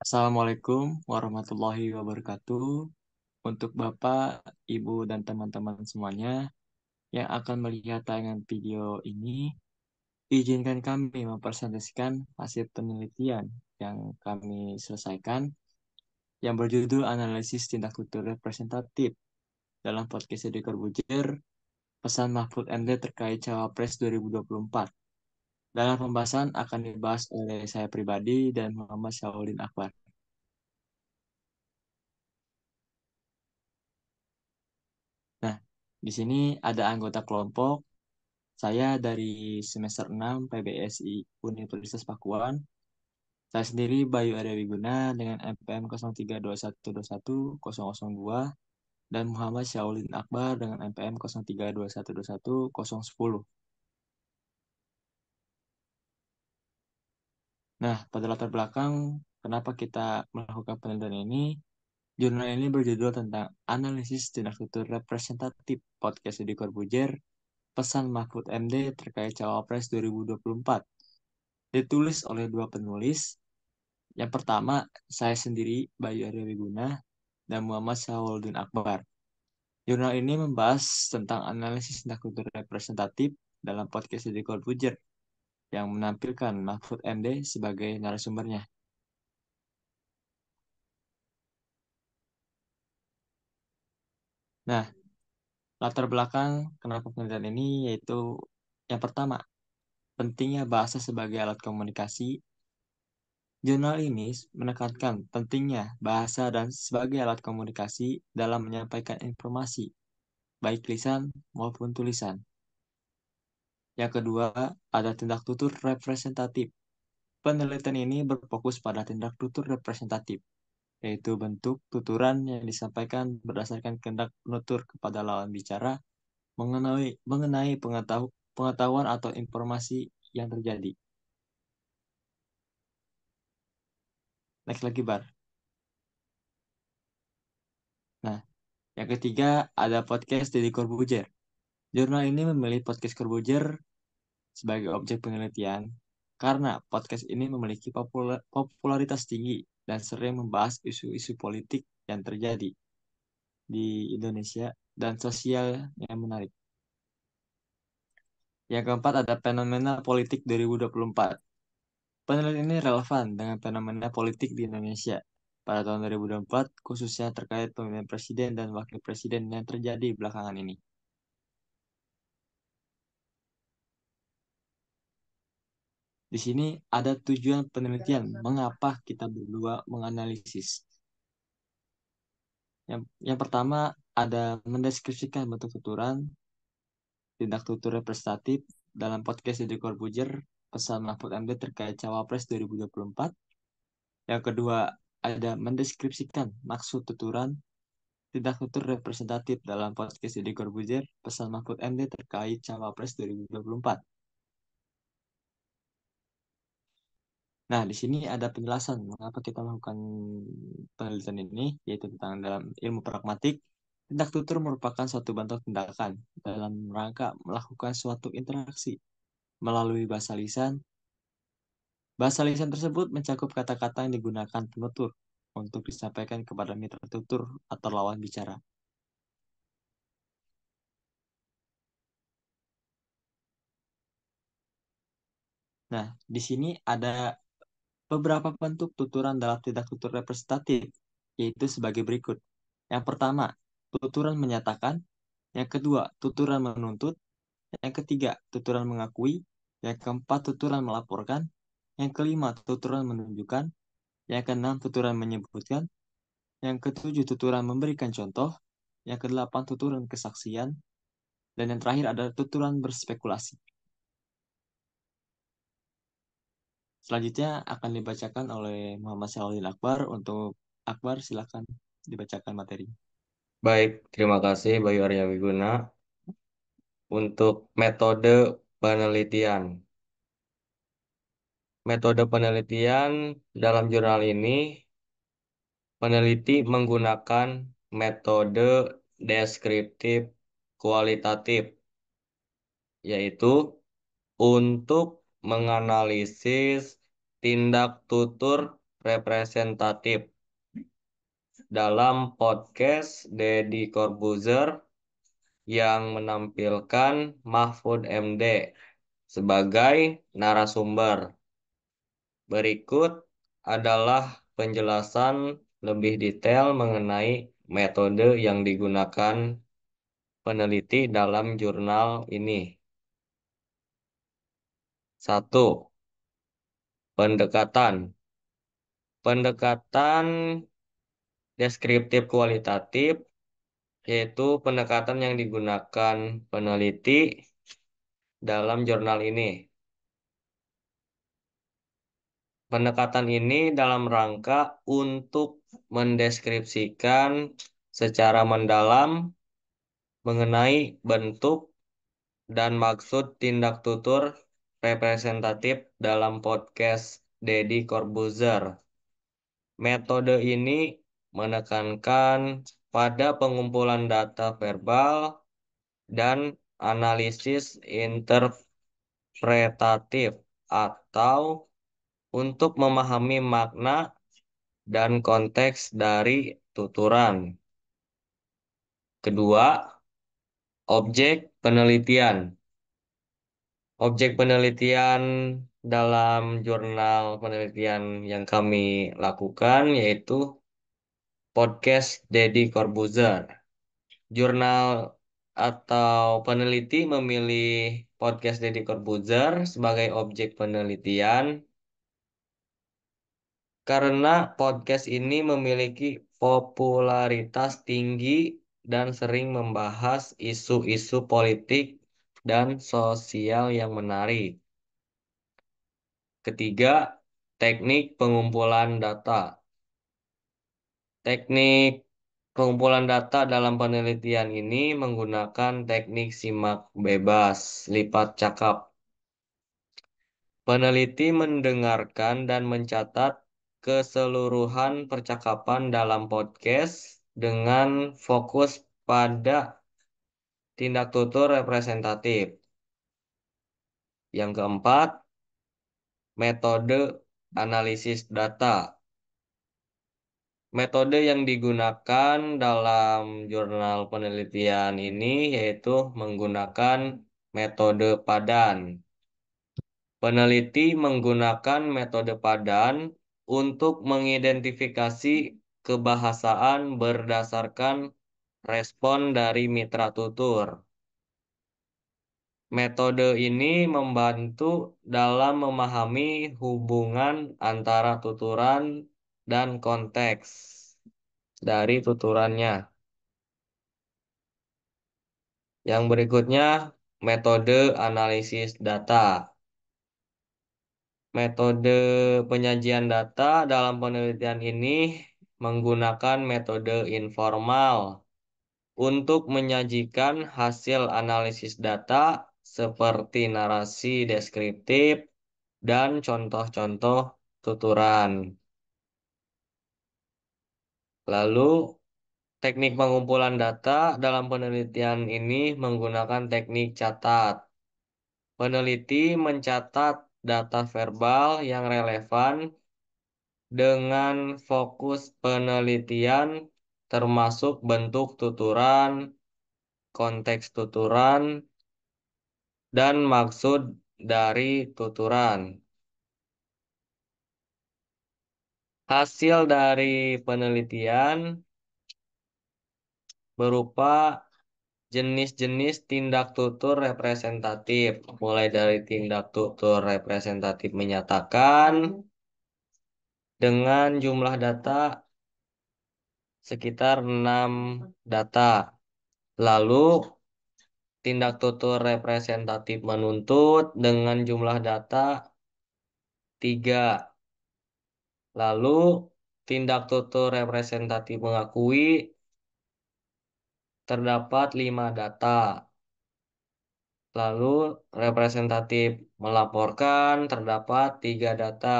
Assalamualaikum warahmatullahi wabarakatuh. Untuk Bapak, Ibu, dan teman-teman semuanya yang akan melihat tayangan video ini, izinkan kami mempresentasikan hasil penelitian yang kami selesaikan yang berjudul Analisis Tindak Tutur Representatif dalam podcast Deddy Corbuzier, pesan Mahfud MD terkait Cawapres 2024. Dalam pembahasan akan dibahas oleh saya pribadi dan Muhammad Syaulin Akbar. Nah, di sini ada anggota kelompok. Saya dari semester 6 PBSI Universitas Pakuan. Saya sendiri Bayu Arya Wiguna dengan NPM 0321211002 dan Muhammad Syaulin Akbar dengan NPM 0321211010. Nah, pada latar belakang kenapa kita melakukan penelitian ini, jurnal ini berjudul tentang analisis tindak tutur representatif podcast Deddy Corbuzier, pesan Mahfud MD terkait Cawapres 2024. Ditulis oleh dua penulis. Yang pertama, saya sendiri, Bayu Arya Wiguna, dan Muhammad Syahuldin Akbar. Jurnal ini membahas tentang analisis tindak kultur representatif dalam podcast Deddy Corbuzier yang menampilkan Mahfud MD sebagai narasumbernya. Nah, latar belakang kenapa penelitian ini yaitu yang pertama, pentingnya bahasa sebagai alat komunikasi. Jurnal ini menekankan pentingnya bahasa dan sebagai alat komunikasi dalam menyampaikan informasi, baik lisan maupun tulisan. Yang kedua, ada tindak tutur representatif. Penelitian ini berfokus pada tindak tutur representatif, yaitu bentuk tuturan yang disampaikan berdasarkan kehendak penutur kepada lawan bicara mengenai pengetahuan atau informasi yang terjadi. Next lagi, Bar. Nah, yang ketiga ada podcast Deddy Corbuzier. Jurnal ini memilih podcast Corbuzier sebagai objek penelitian karena podcast ini memiliki popularitas tinggi dan sering membahas isu-isu politik yang terjadi di Indonesia dan sosial yang menarik. Yang keempat ada fenomena politik 2024. Penelitian ini relevan dengan fenomena politik di Indonesia pada tahun 2024, khususnya terkait pemilihan presiden dan wakil presiden yang terjadi belakangan ini. Di sini ada tujuan penelitian mengapa kita berdua menganalisis. Yang pertama ada mendeskripsikan bentuk tuturan, tindak tutur representatif dalam podcast Deddy Corbuzier, pesan Mahfud MD terkait Cawapres 2024. Yang kedua ada mendeskripsikan maksud tuturan, tindak tutur representatif dalam podcast Deddy Corbuzier, pesan Mahfud MD terkait Cawapres 2024. Nah, di sini ada penjelasan mengapa kita melakukan penelitian ini, yaitu tentang dalam ilmu pragmatik, tindak tutur merupakan suatu bentuk tindakan dalam rangka melakukan suatu interaksi melalui bahasa lisan. Bahasa lisan tersebut mencakup kata-kata yang digunakan penutur untuk disampaikan kepada mitra tutur atau lawan bicara. Nah, di sini ada beberapa bentuk tuturan dalam tindak tutur representatif, yaitu sebagai berikut. Yang pertama, tuturan menyatakan. Yang kedua, tuturan menuntut. Yang ketiga, tuturan mengakui. Yang keempat, tuturan melaporkan. Yang kelima, tuturan menunjukkan. Yang keenam, tuturan menyebutkan. Yang ketujuh, tuturan memberikan contoh. Yang kedelapan, tuturan kesaksian. Dan yang terakhir adalah tuturan berspekulasi. Selanjutnya akan dibacakan oleh Muhammad Syahulil Akbar. Untuk Akbar, silakan dibacakan materi. Baik, terima kasih Bayu Arya Wiguna. Untuk metode penelitian. Metode penelitian dalam jurnal ini, peneliti menggunakan metode deskriptif kualitatif, yaitu untuk menganalisis tindak tutur representatif dalam podcast Deddy Corbuzier yang menampilkan Mahfud MD sebagai narasumber. Berikut adalah penjelasan lebih detail mengenai metode yang digunakan peneliti dalam jurnal ini. Satu, pendekatan. Pendekatan deskriptif kualitatif yaitu pendekatan yang digunakan peneliti dalam jurnal ini. Pendekatan ini dalam rangka untuk mendeskripsikan secara mendalam mengenai bentuk dan maksud tindak tutur representatif dalam podcast Deddy Corbuzier. Metode ini menekankan pada pengumpulan data verbal dan analisis interpretatif atau untuk memahami makna dan konteks dari tuturan. Kedua, objek penelitian. Objek penelitian dalam jurnal penelitian yang kami lakukan yaitu podcast Deddy Corbuzier. Jurnal atau peneliti memilih podcast Deddy Corbuzier sebagai objek penelitian karena podcast ini memiliki popularitas tinggi dan sering membahas isu-isu politik dan sosial yang menarik. Ketiga, teknik pengumpulan data. Teknik pengumpulan data dalam penelitian ini menggunakan teknik simak bebas, lipat cakap. Peneliti mendengarkan dan mencatat keseluruhan percakapan dalam podcast dengan fokus pada tindak tutur representatif. Yang keempat, metode analisis data. Metode yang digunakan dalam jurnal penelitian ini yaitu menggunakan metode padan. Peneliti menggunakan metode padan untuk mengidentifikasi kebahasaan berdasarkan respon dari mitra tutur. Metode ini membantu dalam memahami hubungan antara tuturan dan konteks dari tuturannya. Yang berikutnya, metode analisis data. Metode penyajian data dalam penelitian ini menggunakan metode informal untuk menyajikan hasil analisis data seperti narasi deskriptif dan contoh-contoh tuturan. Lalu, teknik pengumpulan data dalam penelitian ini menggunakan teknik catat. Peneliti mencatat data verbal yang relevan dengan fokus penelitian termasuk bentuk tuturan, konteks tuturan, dan maksud dari tuturan. Hasil dari penelitian berupa jenis-jenis tindak tutur representatif, mulai dari tindak tutur representatif menyatakan dengan jumlah data sekitar 6 data. Lalu tindak tutur representatif menuntut dengan jumlah data 3. Lalu tindak tutur representatif mengakui terdapat 5 data. Lalu representatif melaporkan terdapat 3 data.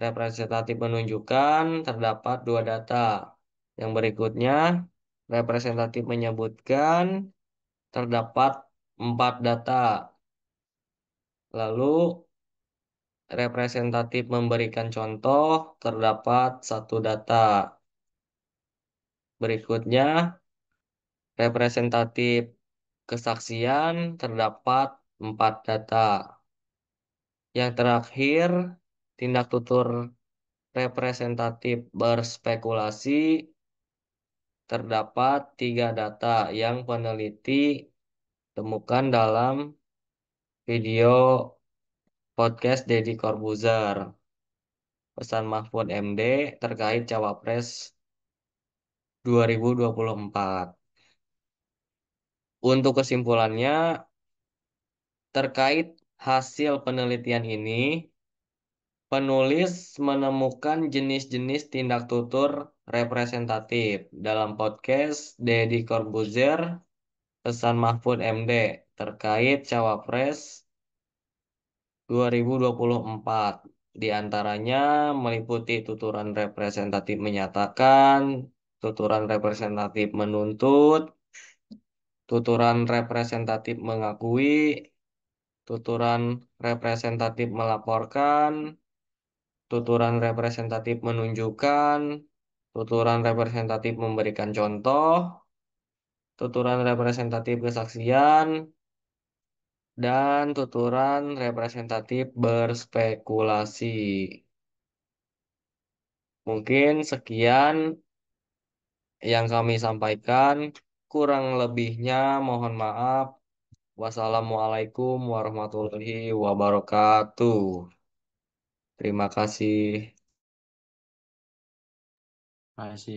Representatif menunjukkan terdapat 2 data. Yang berikutnya, representatif menyebutkan terdapat 4 data. Lalu representatif memberikan contoh, terdapat satu data. Berikutnya, representatif kesaksian, terdapat empat data. Yang terakhir, tindak tutur representatif berspekulasi, terdapat tiga data yang peneliti temukan dalam video podcast Deddy Corbuzier. Pesan Mahfud MD terkait Cawapres 2024. Untuk kesimpulannya, terkait hasil penelitian ini, penulis menemukan jenis-jenis tindak tutur representatif dalam podcast Deddy Corbuzier, Pesan Mahfud MD terkait Cawapres 2024. Di antaranya meliputi tuturan representatif menyatakan, tuturan representatif menuntut, tuturan representatif mengakui, tuturan representatif melaporkan, tuturan representatif menunjukkan, tuturan representatif memberikan contoh, tuturan representatif kesaksian, dan tuturan representatif berspekulasi. Mungkin sekian yang kami sampaikan. Kurang lebihnya mohon maaf. Wassalamualaikum warahmatullahi wabarakatuh. Terima kasih. Masih